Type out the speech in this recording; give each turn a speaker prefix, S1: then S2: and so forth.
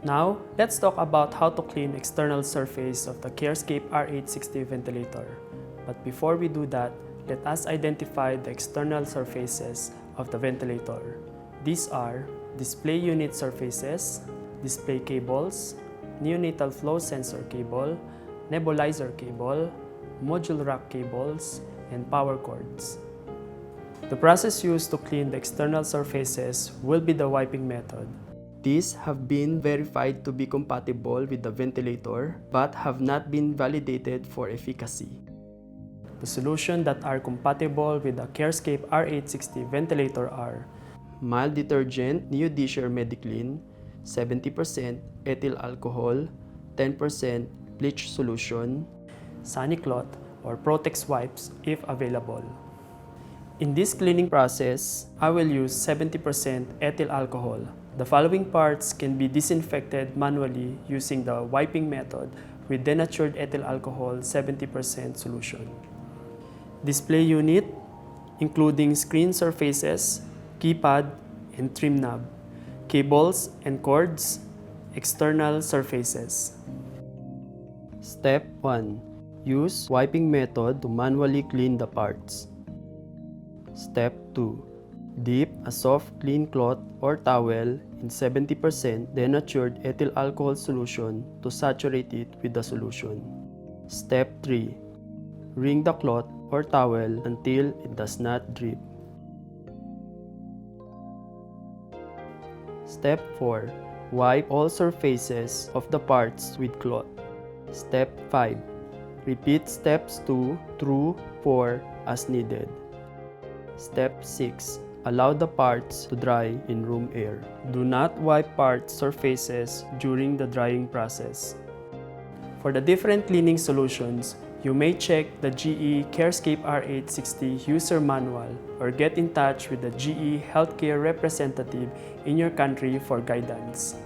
S1: Now, let's talk about how to clean external surface of the Carescape R860 ventilator. But before we do that, let us identify the external surfaces of the ventilator. These are display unit surfaces, display cables, neonatal flow sensor cable, nebulizer cable, module rack cables, and power cords. The process used to clean the external surfaces will be the wiping method. These have been verified to be compatible with the ventilator but have not been validated for efficacy. The solutions that are compatible with the Carescape R860 ventilator are mild detergent Neodisher Mediclean, 70% ethyl alcohol, 10% bleach solution, Sanicloth or Protex wipes if available. In this cleaning process, I will use 70% ethyl alcohol. The following parts can be disinfected manually using the wiping method with denatured ethyl alcohol 70% solution. Display unit, including screen surfaces, keypad, and trim knob, cables and cords, external surfaces. Step 1. Use wiping method to manually clean the parts. Step 2. Dip a soft clean cloth or towel in 70% denatured ethyl alcohol solution to saturate it with the solution. Step 3. Wring the cloth or towel until it does not drip. Step 4. Wipe all surfaces of the parts with cloth. Step 5. Repeat steps 2 through 4 as needed. Step 6. Allow the parts to dry in room air. Do not wipe parts surfaces during the drying process. For the different cleaning solutions, you may check the GE Carescape R860 user manual or get in touch with the GE healthcare representative in your country for guidance.